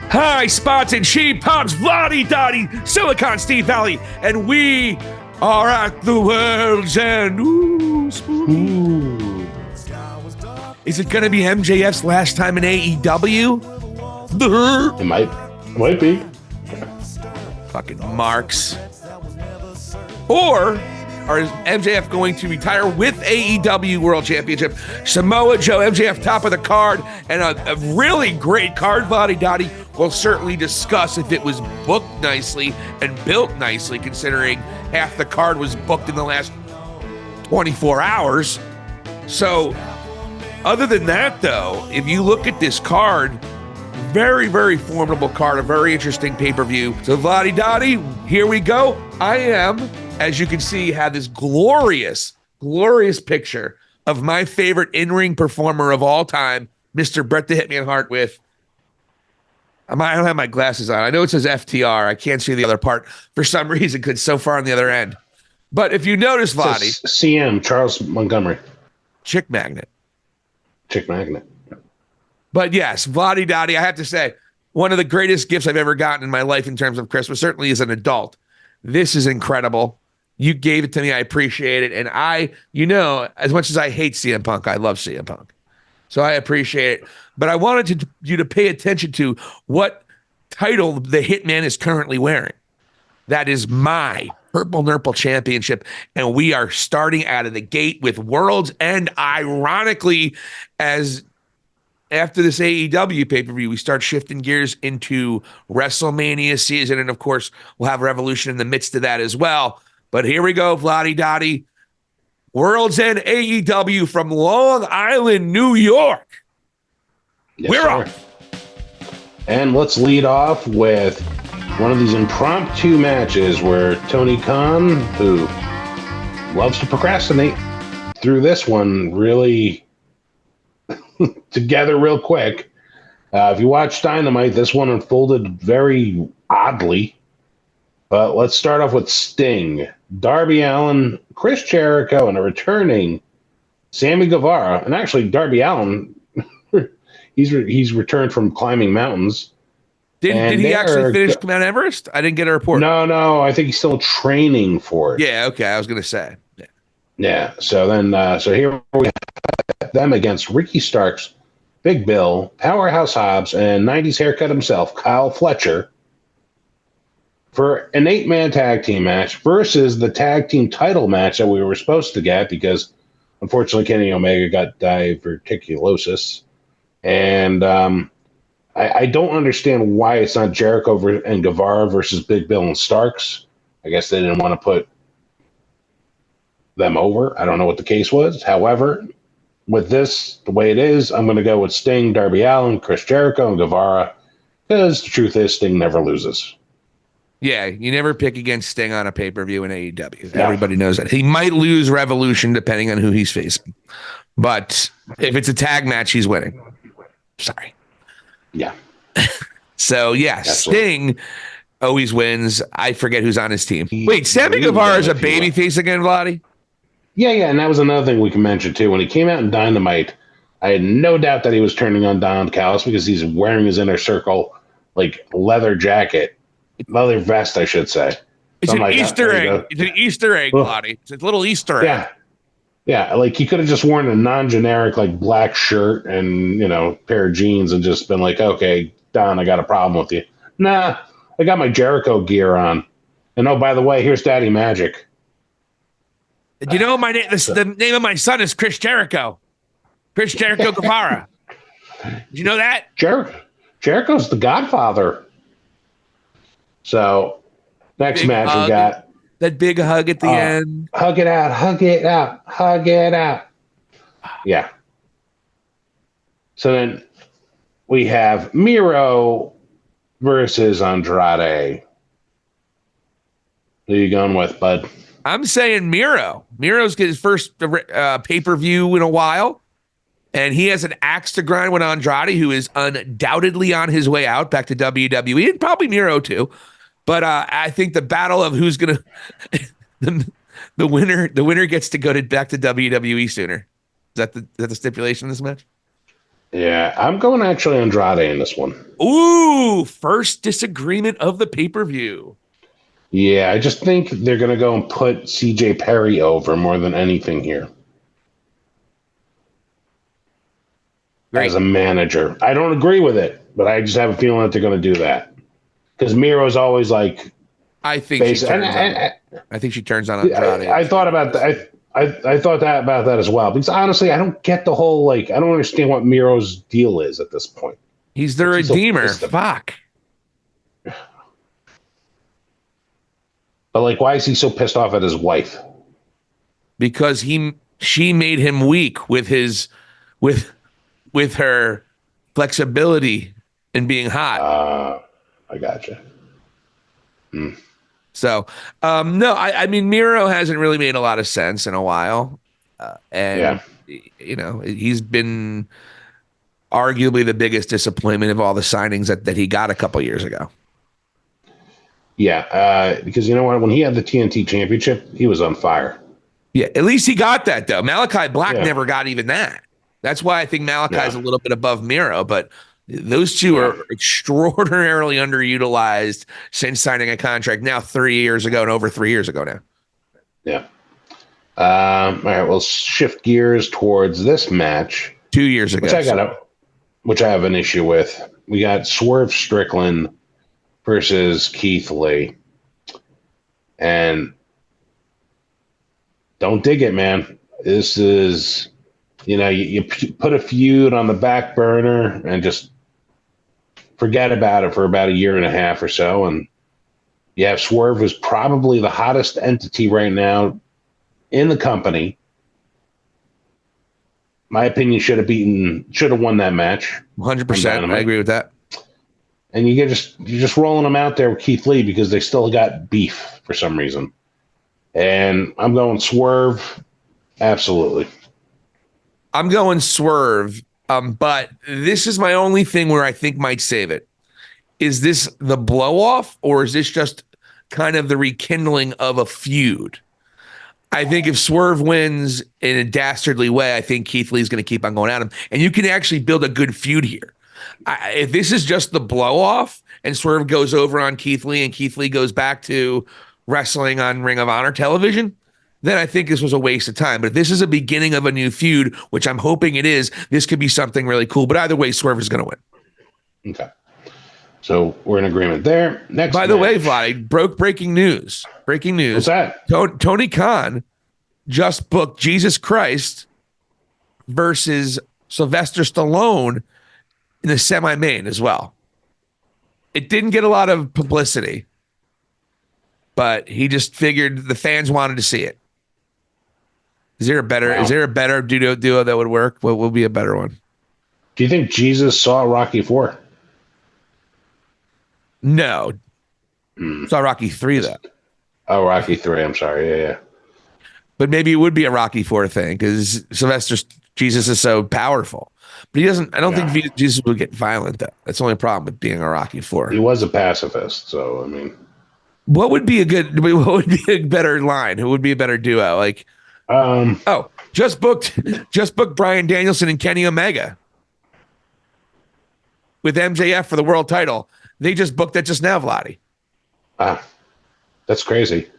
Hi, Spots and Sheep, Pops, Vladi Dottie, Silicon Steve Valley, and we are at the world's end. Ooh, spooky. Ooh. Is it going to be MJF's last time in AEW? It might be. Fucking marks. Or is MJF going to retire with AEW World Championship? Samoa Joe, MJF top of the card, and a really great card. Vladi Dottie will certainly discuss if it was booked nicely and built nicely, considering half the card was booked in the last 24 hours. So, other than that, though, if you look at this card, very, very formidable card, a very interesting pay-per-view. So, Vladi Dottie, here we go. I am, as you can see, have this glorious, glorious picture of my favorite in-ring performer of all time, Mr. Bret the Hitman Hart with, I don't have my glasses on. I know it says FTR. I can't see the other part for some reason because it's so far on the other end. But if you notice, Vladi. CM, Charles Montgomery. Chick Magnet. Chick Magnet. But yes, Vladi Dottie, I have to say, one of the greatest gifts I've ever gotten in my life in terms of Christmas, certainly as an adult. This is incredible. You gave it to me. I appreciate it. And as much as I hate CM Punk, I love CM Punk. So I appreciate it. But I wanted you to pay attention to what title the Hitman is currently wearing. That is my Purple Nurple Championship. And we are starting out of the gate with World's End. Ironically, as after this AEW pay-per-view, we start shifting gears into WrestleMania season. And of course, we'll have Revolution in the midst of that as well. But here we go, Vladi Dottie. World's End AEW from Long Island, New York. Yes, We're sir. off. And let's lead off with one of these impromptu matches where Tony Khan, who loves to procrastinate, threw this one really together real quick. If you watch Dynamite, this one unfolded very oddly. But let's start off with Sting, Darby Allin, Chris Jericho, and a returning Sammy Guevara. And actually, Darby Allin, he's returned from climbing mountains. Did he actually finish Mount Everest? I didn't get a report. No. I think he's still training for it. Yeah, okay. I was going to say. Yeah. So here we have them against Ricky Starks, Big Bill, Powerhouse Hobbs, and 90s haircut himself, Kyle Fletcher, for an 8-man tag team match versus the tag team title match that we were supposed to get because, unfortunately, Kenny Omega got diverticulosis. And I don't understand why it's not Jericho and Guevara versus Big Bill and Starks. I guess they didn't want to put them over. I don't know what the case was. However, with this, the way it is, I'm going to go with Sting, Darby Allin, Chris Jericho, and Guevara because the truth is Sting never loses. Yeah, you never pick against Sting on a pay-per-view in AEW. No. Everybody knows that. He might lose Revolution depending on who he's facing. But if it's a tag match, he's winning. Sorry. Yeah. So, yeah, Absolutely. Sting always wins. I forget who's on his team. Wait, Sammy Guevara is a babyface again, Vladi? Yeah, and that was another thing we can mention, too. When he came out in Dynamite, I had no doubt that he was turning on Don Callis because he's wearing his Inner Circle, leather jacket. Leather vest, I should say. It's an Easter egg. It's an Easter egg, Vladi. It's a little Easter egg. Yeah, he could have just worn a non-generic, black shirt and, pair of jeans and just been like, okay, Don, I got a problem with you. Nah, I got my Jericho gear on. And, oh, by the way, here's Daddy Magic. You know, the name of my son is Chris Jericho. Chris Jericho Guevara. Did you know that? Jericho's the Godfather. So, next big match we got. That big hug at the end. Hug it out, hug it out, hug it out. Yeah. So then we have Miro versus Andrade. Who are you going with, bud? I'm saying Miro. Miro's getting his first pay-per-view in a while. And he has an axe to grind with Andrade, who is undoubtedly on his way out back to WWE, and probably Miro too. But I think the battle of who's gonna the winner gets to go back to WWE sooner. Is that the stipulation in this match? Yeah, I'm going actually Andrade in this one. Ooh, first disagreement of the pay-per-view. Yeah, I just think they're going to go and put CJ Perry over more than anything here. Great. As a manager. I don't agree with it, but I just have a feeling that they're going to do that. Because Miro's always like... I think she turns on. I think she turns on Andrade. I thought about that. I thought about that as well. Because honestly, I don't get the whole, like, I don't understand what Miro's deal is at this point. He's the redeemer. Fuck. But, like, why is he so pissed off at his wife? Because she made him weak with her flexibility and being hot. I gotcha. So, no, I mean, Miro hasn't really made a lot of sense in a while. And, he's been arguably the biggest disappointment of all the signings that he got a couple years ago. Yeah, because you know what? When he had the TNT championship, he was on fire. Yeah, at least he got that, though. Malachi Black never got even that. That's why I think Malachi's a little bit above Miro, but those two are extraordinarily underutilized since signing a contract now 3 years ago and over 3 years ago now. Yeah. All right, we'll shift gears towards this match. 2 years ago. Which I have an issue with. We got Swerve Strickland versus Keith Lee. And don't dig it, man. This is, you put a feud on the back burner and just forget about it for about a year and a half or so. And yeah, Swerve is probably the hottest entity right now in the company. My opinion, should have won that match. 100%. I agree with that. And you're just rolling them out there with Keith Lee because they still got beef for some reason. And I'm going Swerve. Absolutely. I'm going Swerve. But this is my only thing where I think might save it. Is this the blow off or is this just kind of the rekindling of a feud? I think if Swerve wins in a dastardly way, I think Keith Lee's going to keep on going at him. And you can actually build a good feud here. If this is just the blow off and Swerve goes over on Keith Lee and Keith Lee goes back to wrestling on Ring of Honor television, then I think this was a waste of time. But if this is a beginning of a new feud, which I'm hoping it is, this could be something really cool. But either way, Swerve is going to win. Okay. So we're in agreement there. Next. By the way, Vlad, breaking news. Breaking news. What's that? Tony Khan just booked Jesus Christ versus Sylvester Stallone in the semi-main as well. It didn't get a lot of publicity, but he just figured the fans wanted to see it. Is there a better duo that would work? What will be a better one? Do you think Jesus saw Rocky 4? No. Saw Rocky 3 though. Oh, Rocky 3. I'm sorry. Yeah. But maybe it would be a Rocky 4 thing because Jesus is so powerful. But he doesn't. I don't think Jesus would get violent though. That's the only problem with being a Rocky 4. He was a pacifist, so I mean, what would be a better line? Who would be a better duo? Like, just booked Bryan Danielson and Kenny Omega with MJF for the world title. They just booked that just now, Vladdy. That's crazy.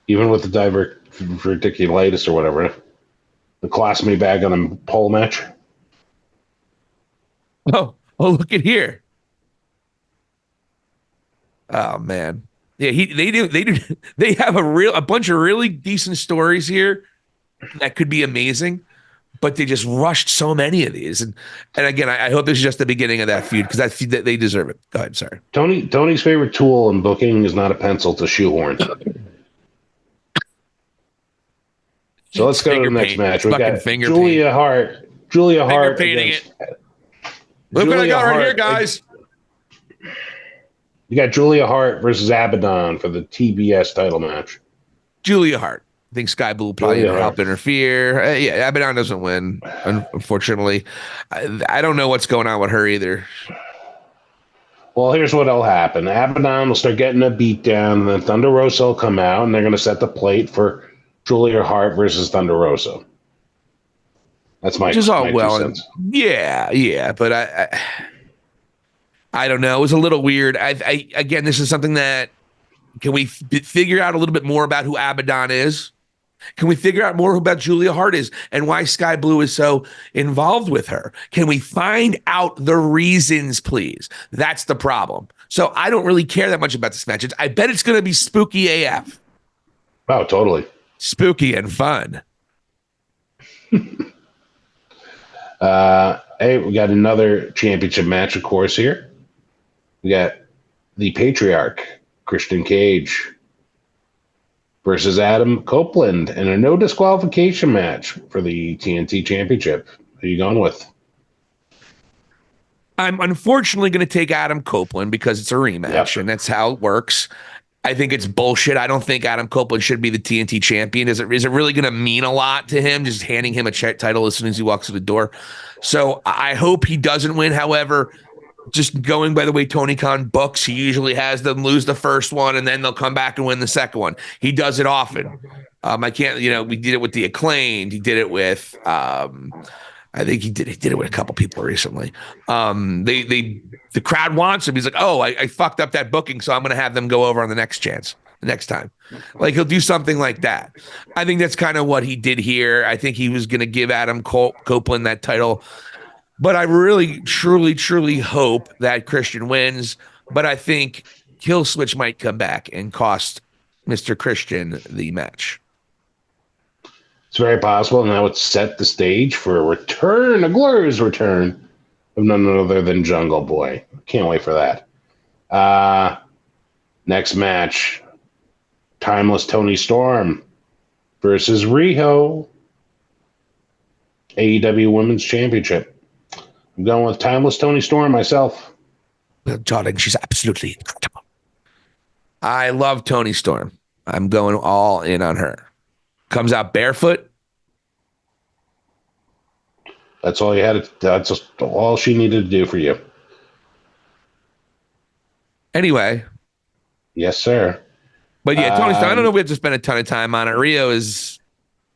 Even with the diverticulitis or whatever, the colostomy bag on a pole match. Oh, look at here. Oh man. Yeah, they have a bunch of really decent stories here that could be amazing, but they just rushed so many of these. And again, I hope this is just the beginning of that feud because that they deserve it. Go ahead, sorry. Tony's favorite tool in booking is not a pencil, it's a shoehorn. So let's go to the next match. We got Julia Hart. Against, look what I got right here, guys. You got Julia Hart versus Abaddon for the TBS title match. Julia Hart. I think Sky Blue probably helped interfere. Yeah, Abaddon doesn't win, unfortunately. I don't know what's going on with her either. Well, here's what'll happen. Abaddon will start getting a beat down, and then Thunder Rosa will come out, and they're going to set the plate for Julia Hart versus Thunder Rosa. That's my which is all my well. 2 And cents. yeah. But I don't know. It was a little weird. Again, this is something that can we figure out a little bit more about who Abaddon is? Can we figure out more about Julia Hart is and why Sky Blue is so involved with her? Can we find out the reasons, please? That's the problem. So I don't really care that much about this match. I bet it's going to be spooky AF. Oh, totally. Spooky and fun. Hey, we got another championship match, of course, here. We got the Patriarch, Christian Cage, versus Adam Copeland in a no disqualification match for the TNT Championship. Who are you going with? I'm unfortunately going to take Adam Copeland because it's a rematch, and that's how it works. I think it's bullshit. I don't think Adam Copeland should be the TNT champion. Is it really going to mean a lot to him just handing him a title as soon as he walks through the door? So I hope he doesn't win. However, just going by the way Tony Khan books, he usually has them lose the first one and then they'll come back and win the second one. He does it often. We did it with the Acclaimed. He did it with, I think he did it with a couple people recently. The crowd wants him. He's like, oh, I fucked up that booking, so I'm going to have them go over on the next time. Like he'll do something like that. I think that's kind of what he did here. I think he was going to give Adam Copeland that title. But I really, truly, truly hope that Christian wins. But I think Kill Switch might come back and cost Mr. Christian the match. It's very possible, and that would set the stage for a glorious return of none other than Jungle Boy. Can't wait for that. Next match, Timeless Tony Storm versus Riho, AEW Women's Championship. I'm going with Timeless Tony Storm myself. Well, darling, she's absolutely incredible. I love Tony Storm. I'm going all in on her. Comes out barefoot. That's all you had. That's just all she needed to do for you. Anyway. Yes, sir. But yeah, Tony Storm, I don't know if we have to spend a ton of time on it. Rio is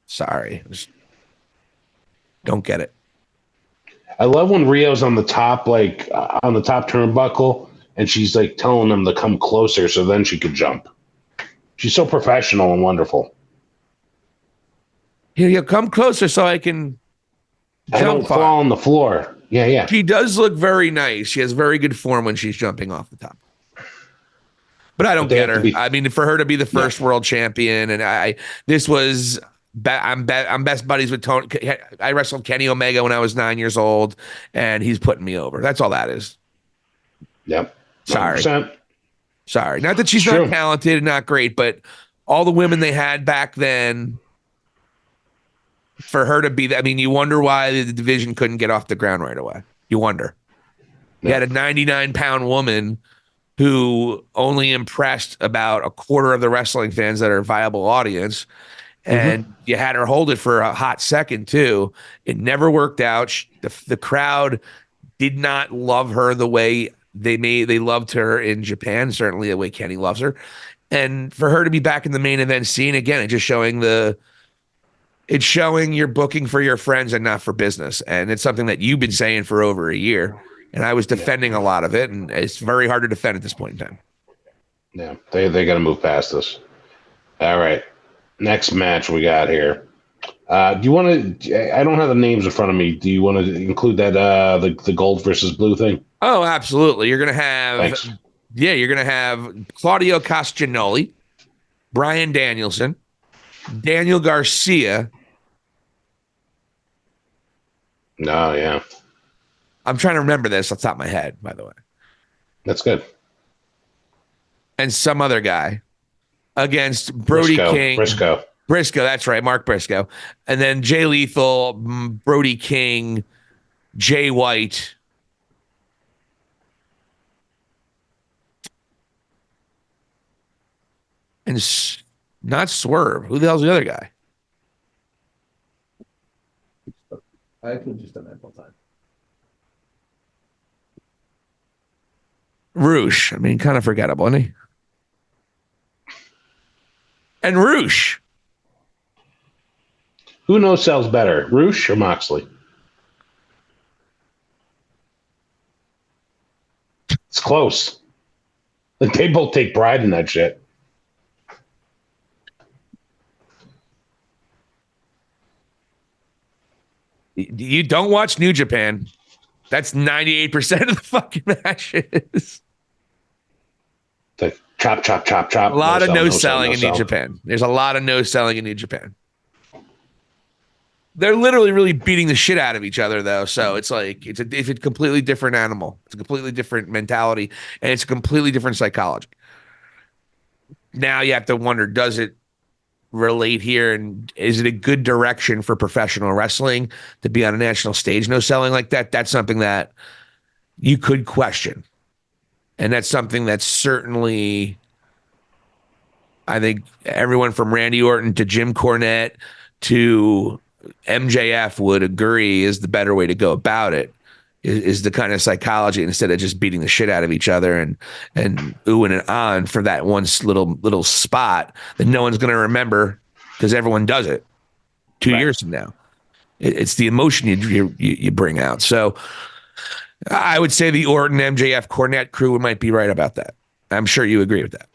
sorry. Just don't get it. I love when Rio's on the top, on the top turnbuckle, and she's like telling them to come closer so then she could jump. She's so professional and wonderful. Here, come closer so I can I don't fall on the floor. Yeah. She does look very nice. She has very good form when she's jumping off the top. But I don't get her. I mean, for her to be the first world champion, and this was. I'm best buddies with Tony. I wrestled Kenny Omega when I was 9 years old, and he's putting me over. That's all that is. Yep. 100%. Sorry. Not that she's not talented and not great, but all the women they had back then, for her to be that, I mean, you wonder why the division couldn't get off the ground right away. You wonder. You had a 99-pound woman who only impressed about a quarter of the wrestling fans that are a viable audience. And you had her hold it for a hot second, too. It never worked out. The crowd did not love her the way they loved her in Japan, certainly the way Kenny loves her. And for her to be back in the main event scene, again, it's just showing you're booking for your friends and not for business. And it's something that you've been saying for over a year. And I was defending a lot of it, and it's very hard to defend at this point in time. Yeah, they got to move past this. All right. Next match we got here. Do you want to? I don't have the names in front of me. Do you want to include that the gold versus blue thing? Oh, absolutely. You're gonna have you're gonna have Claudio Castagnoli, Bryan Danielson, Daniel Garcia. No, yeah. I'm trying to remember this off the top of my head, by the way. That's good. And some other guy against Brody King. Briscoe, that's right, Mark Briscoe. And then Jay Lethal, Brody King, Jay White. And not Swerve. Who the hell's the other guy? I could have just done that whole time. Roosh. I mean, kind of forgettable, isn't he? And Roosh. Who knows sells better, Roosh or Moxley? It's close. Like, they both take pride in that shit. You don't watch New Japan. That's 98% of the fucking matches. It's like chop, chop, chop, chop. A lot of no sell, selling in New sell. Japan. There's a lot of no selling in New Japan. They're literally really beating the shit out of each other, though. So it's like it's a completely different animal. It's a completely different mentality, and it's a completely different psychology. Now you have to wonder, does it relate here, and is it a good direction for professional wrestling to be on a national stage no selling like that? That's something that you could question, and that's something that's certainly, I think, everyone from Randy Orton to Jim Cornette to MJF would agree is the better way to go about it. Is the kind of psychology, instead of just beating the shit out of each other and oohing and on for that one little spot that no one's going to remember because everyone does it 2 years from now. It's the emotion you bring out. So I would say the Orton, MJF, Cornette crew might be right about that. I'm sure you agree with that.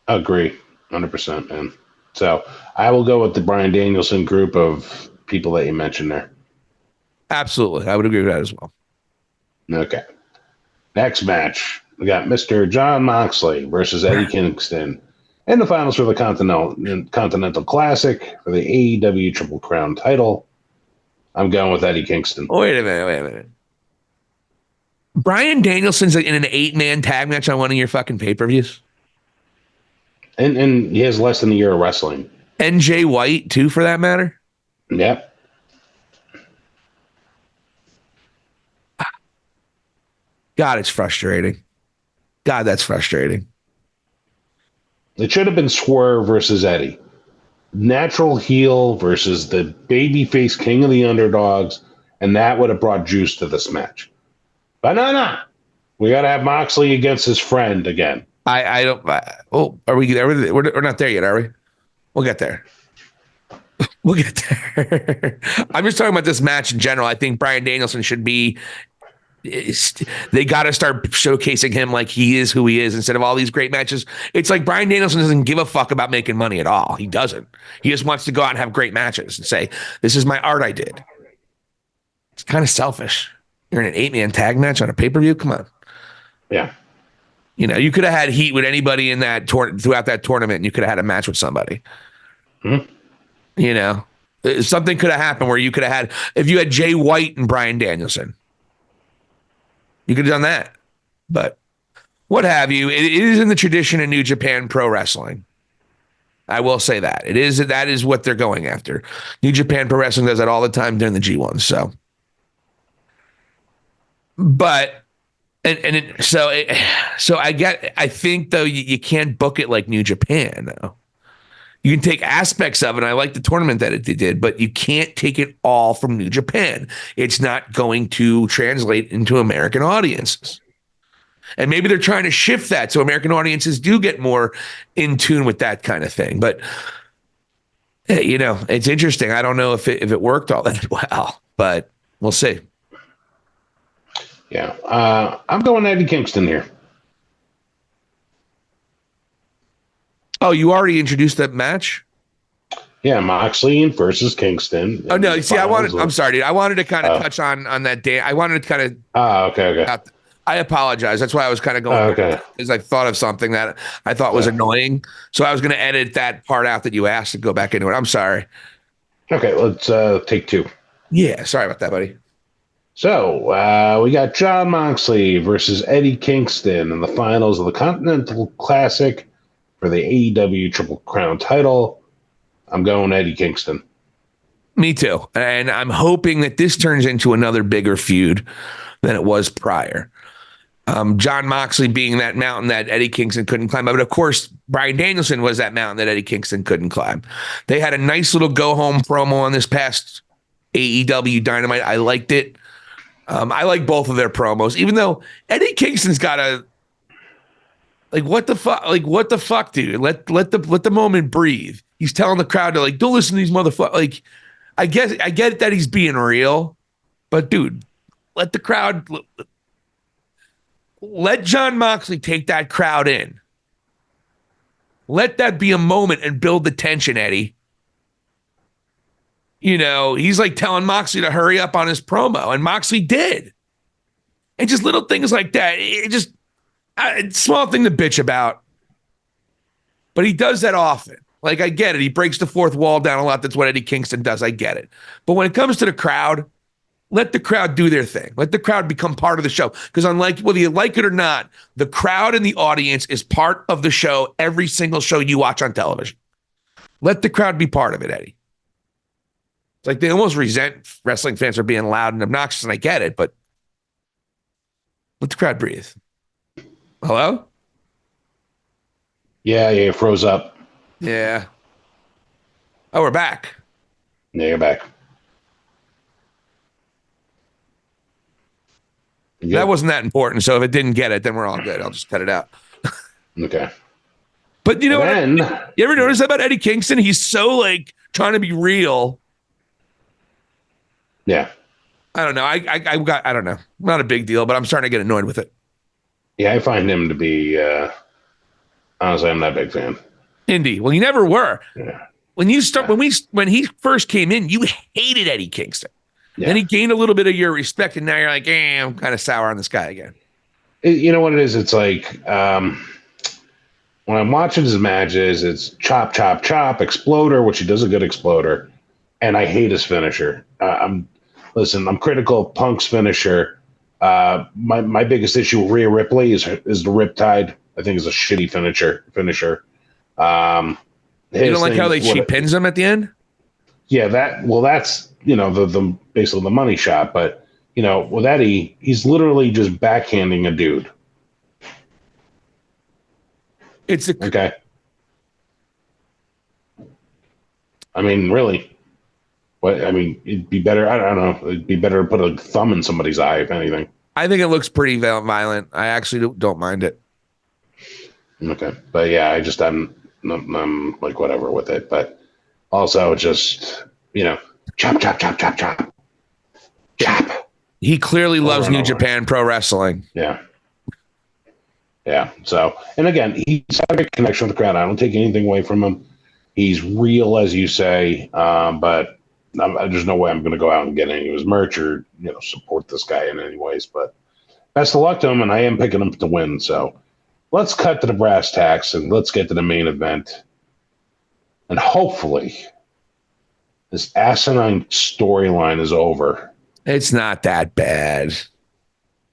Agree, 100%, man. So I will go with the Bryan Danielson group of people that you mentioned there. Absolutely, I would agree with that as well. Okay. Next match, we got Mr. Jon Moxley versus Eddie Kingston in the finals for the Continental Classic for the AEW Triple Crown title. I'm going with Eddie Kingston. Wait a minute. Bryan Danielson's in an 8-man tag match on one of your fucking pay-per-views? And he has less than a year of wrestling. NJ White, too, for that matter? Yep. God, it's frustrating. God, that's frustrating. It should have been Swerve versus Eddie. Natural heel versus the babyface king of the underdogs, and that would have brought juice to this match. But no. We got to have Moxley against his friend again. I don't. Are we there? We're not there yet, are we? We'll get there. We'll get there. I'm just talking about this match in general. I think Bryan Danielson should be. They got to start showcasing him like he is who he is instead of all these great matches. It's like Bryan Danielson doesn't give a fuck about making money at all. He doesn't. He just wants to go out and have great matches and say, "This is my art I did." It's kind of selfish. You're in an 8-man tag match on a pay-per-view. Come on. Yeah. You know, you could have had heat with anybody in that throughout that tournament, and you could have had a match with somebody. Mm-hmm. You know, something could have happened where you could have had, if you had Jay White and Bryan Danielson, you could have done that. But what have you? It is in the tradition of New Japan Pro Wrestling. I will say that. That is what they're going after. New Japan Pro Wrestling does that all the time during the G1. So, but so I think though you can't book it like New Japan though. You can take aspects of it. I like the tournament that they did, but you can't take it all from New Japan. It's not going to translate into American audiences. And maybe they're trying to shift that so American audiences do get more in tune with that kind of thing. But, you know, it's interesting. I don't know if it worked all that well, but we'll see. Yeah. I'm going Eddie Kingston here. Oh, you already introduced that match? Yeah, Moxley versus Kingston. Oh, no. See, I'm sorry, dude. I wanted to kind of touch on that day. I wanted to kind of. Okay. I apologize. That's why I was kind of going. Okay. Because I thought of something that I thought was annoying. So I was going to edit that part out that you asked and go back into it. I'm sorry. Okay, let's take two. Yeah, sorry about that, buddy. So we got Jon Moxley versus Eddie Kingston in the finals of the Continental Classic for the AEW Triple Crown title. I'm going Eddie Kingston. Me too. And I'm hoping that this turns into another bigger feud than it was prior. Jon Moxley being that mountain that Eddie Kingston couldn't climb. But of course, Bryan Danielson was that mountain that Eddie Kingston couldn't climb. They had a nice little go-home promo on this past AEW Dynamite. I liked it. I like both of their promos, even though Eddie Kingston's got a, like, what the fuck? Like, what the fuck, dude? Let the moment breathe. He's telling the crowd to, like, don't listen to these motherfuckers. Like, I get that he's being real, but dude, let the crowd. let Jon Moxley take that crowd in. Let that be a moment and build the tension, Eddie. You know, he's like telling Moxley to hurry up on his promo, and Moxley did. And just little things like that. It's small thing to bitch about. But he does that often. Like, I get it. He breaks the fourth wall down a lot. That's what Eddie Kingston does. I get it. But when it comes to the crowd, let the crowd do their thing. Let the crowd become part of the show. Because unlike whether you like it or not, the crowd and the audience is part of the show every single show you watch on television. Let the crowd be part of it, Eddie. It's like they almost resent wrestling fans for being loud and obnoxious, and I get it, but let the crowd breathe. Hello? Yeah, it froze up. Yeah. Oh, we're back. Yeah, you're back. Good. That wasn't that important, so if it didn't get it, then we're all good. I'll just cut it out. Okay. But you know then, what? You ever notice that about Eddie Kingston? He's so like trying to be real. Yeah. I don't know. I don't know. Not a big deal, but I'm starting to get annoyed with it. Yeah, I find him to be honestly, I'm not a big fan. Indie. Well, you never were. Yeah. When he first came in, you hated Eddie Kingston. Yeah. Then he gained a little bit of your respect, and now you're like, I'm kind of sour on this guy again. You know what it is? It's like when I'm watching his matches, it's chop, chop, chop, exploder, which he does a good exploder, and I hate his finisher. I'm critical of Punk's finisher. My biggest issue with Rhea Ripley is the Riptide. I think is a shitty finisher. You don't like how she pins him at the end? Yeah, that's the basically the money shot. But with Eddie, he's literally just backhanding a dude. Okay. I mean, really. What I mean, it'd be better. I don't know. It'd be better to put a thumb in somebody's eye, if anything. I think it looks pretty violent. I actually don't mind it. Okay, but yeah, I'm like whatever with it. But also, just chop, chop, chop, chop, chop, chop. He clearly loves New Japan Pro Wrestling. Yeah. Yeah. So, and again, he's had a great connection with the crowd. I don't take anything away from him. He's real, as you say, but there's no way I'm going to go out and get any of his merch or support this guy in any ways. But best of luck to him, and I am picking him to win. So let's cut to the brass tacks and let's get to the main event. And hopefully, this asinine storyline is over. It's not that bad.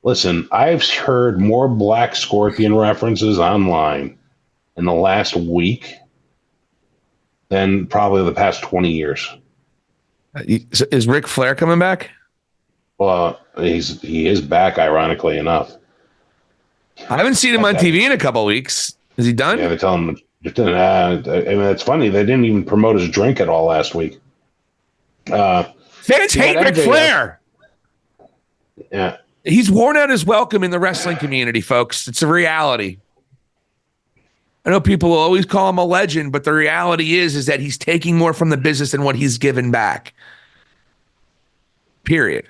Listen, I've heard more Black Scorpion references online in the last week than probably the past 20 years. Is Ric Flair coming back? Well, he is back, ironically enough. I haven't seen him on TV in a couple of weeks. Is he done? Yeah, they tell him. I mean, it's funny. They didn't even promote his drink at all last week. Fans hate Ric Flair. Yeah. He's worn out his welcome in the wrestling community, folks. It's a reality. I know people will always call him a legend, but the reality is that he's taking more from the business than what he's given back. Period.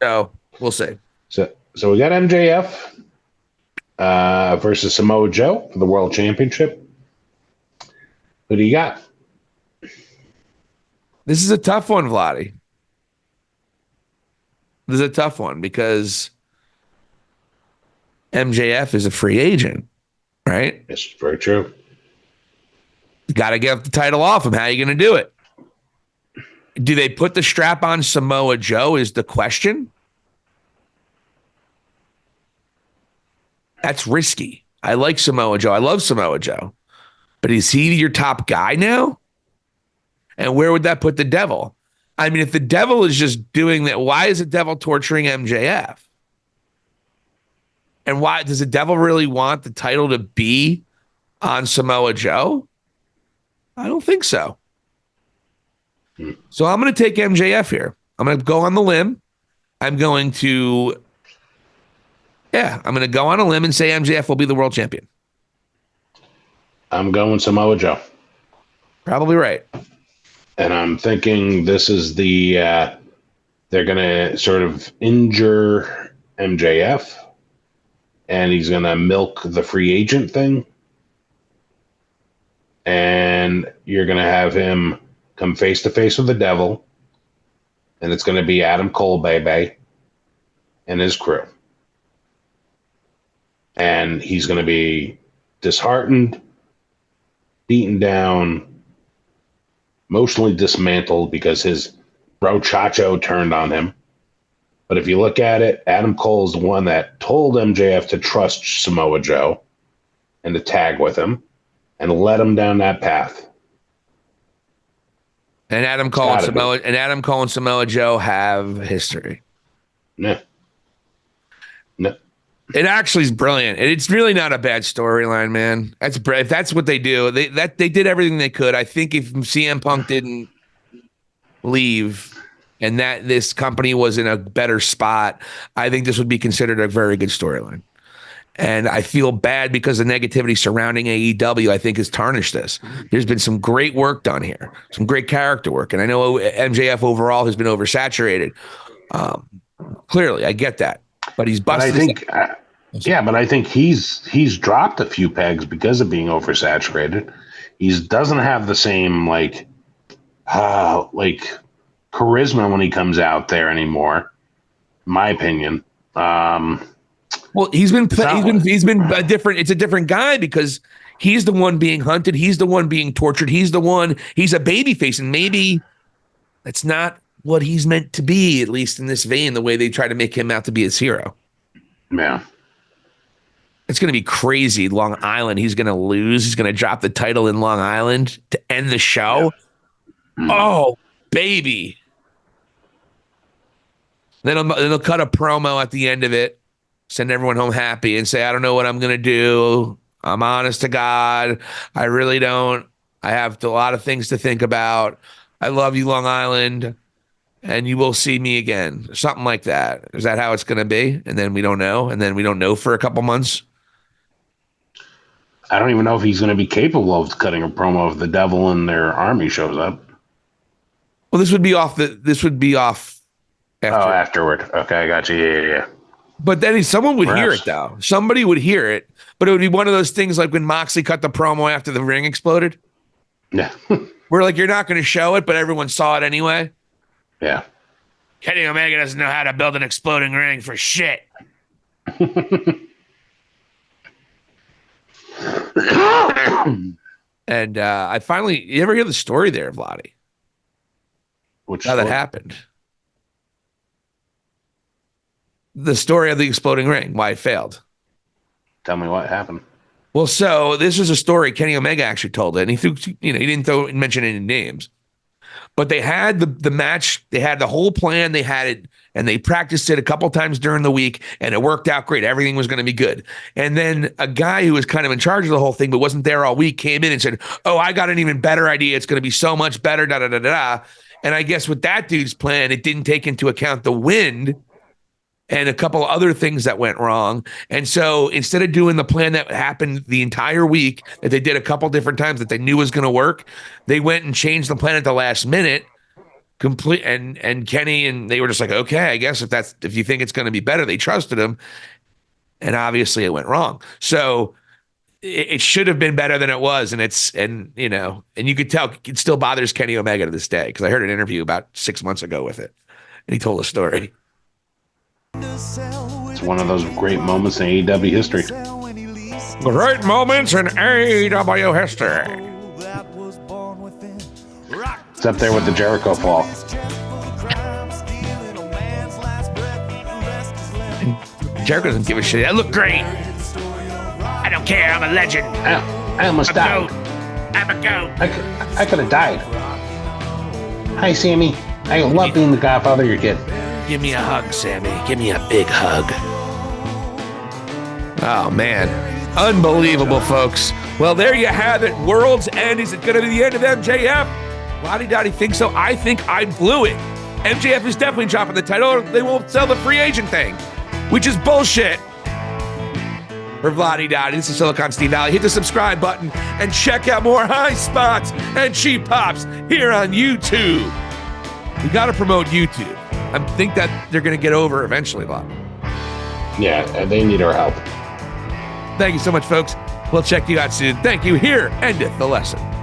So we'll see. So we got MJF versus Samoa Joe for the World Championship. Who do you got? This is a tough one, Vladdy. This is a tough one because MJF is a free agent, right? It's very true. You got to get the title off him. How are you going to do it? Do they put the strap on Samoa Joe is the question. That's risky. I like Samoa Joe. I love Samoa Joe. But is he your top guy now? And where would that put the devil? I mean, if the devil is just doing that, why is the devil torturing MJF? And why does the devil really want the title to be on Samoa Joe? I don't think so. So I'm going to take MJF here. I'm going to go on the limb. I'm going to go on a limb and say MJF will be the world champion. I'm going Samoa Joe. Probably right. And I'm thinking this is they're going to sort of injure MJF and he's going to milk the free agent thing. And you're going to have him come face to face with the devil. And it's going to be Adam Cole, baby, and his crew. And he's going to be disheartened, beaten down, emotionally dismantled because his bro Chacho turned on him. But if you look at it, Adam Cole is the one that told MJF to trust Samoa Joe and to tag with him and led him down that path. And Adam Cole and Samoa Joe have history. No. It actually is brilliant. It's really not a bad storyline, man. If that's what they do, they did everything they could. I think if CM Punk didn't leave and that this company was in a better spot, I think this would be considered a very good storyline. And I feel bad because the negativity surrounding AEW, I think, has tarnished this. There's been some great work done here, some great character work. And I know MJF overall has been oversaturated. Clearly, I get that. But he's busted. But I think he's dropped a few pegs because of being oversaturated. He doesn't have the same charisma when he comes out there anymore, in my opinion. Well, he's been a different. It's a different guy because he's the one being hunted. He's the one being tortured. He's a babyface, and maybe that's not what he's meant to be, at least in this vein, the way they try to make him out to be his hero. Yeah. It's going to be crazy. Long Island, he's going to lose. He's going to drop the title in Long Island to end the show. Yeah. Oh, baby. Then they'll cut a promo at the end of it, send everyone home happy and say, I don't know what I'm going to do. I'm honest to God. I really don't. I have a lot of things to think about. I love you, Long Island. And you will see me again. Something like that. Is that how it's going to be? And then we don't know. And then we don't know for a couple months. I don't even know if he's going to be capable of cutting a promo if the devil and their army shows up. Well, this would be off after. Oh, afterward. Okay, I got you. Yeah. But then someone would hear it, though. Somebody would hear it. But it would be one of those things like when Moxley cut the promo after the ring exploded. Yeah. Where like you're not going to show it, but everyone saw it anyway. Yeah. Kenny Omega doesn't know how to build an exploding ring for shit. And you ever hear the story there, Vladi? How that happened? The story of the exploding ring, why it failed. Tell me what happened. Well, so this is a story Kenny Omega actually told it, and he didn't mention any names. But they had the match, they had the whole plan, they had it, and they practiced it a couple times during the week, and it worked out great. Everything was going to be good. And then a guy who was kind of in charge of the whole thing, but wasn't there all week, came in and said, oh, I got an even better idea. It's going to be so much better, da-da-da-da-da. And I guess with that dude's plan, it didn't take into account the wind and a couple other things that went wrong. And so instead of doing the plan that happened the entire week, that they did a couple different times that they knew was going to work, they went and changed the plan at the last minute. And Kenny and they were just like, okay, I guess if you think it's going to be better, they trusted him. And obviously it went wrong. So it should have been better than it was. And you could tell it still bothers Kenny Omega to this day, because I heard an interview about 6 months ago with it, and he told a story. It's one of those great moments in AEW history. Great moments in AEW history. It's up there with the Jericho fall. Jericho doesn't give a shit. I look great. I don't care. I'm a legend. I almost died. I'm a goat. I could have died. Hi, Sammy. I love being the godfather of your kid. Give me a hug, Sammy. Give me a big hug. Oh, man. Unbelievable, folks. Well, there you have it. World's End. Is it going to be the end of MJF? Lottie Dottie thinks so. I think I blew it. MJF is definitely dropping the title, or they won't sell the free agent thing, which is bullshit. For Vladi Dottie, this is Silicon Steve Valley. Hit the subscribe button and check out more high spots and cheap pops here on YouTube. We got to promote YouTube. I think that they're going to get over eventually, Bob. Yeah, they need our help. Thank you so much, folks. We'll check you out soon. Thank you. Here endeth the lesson.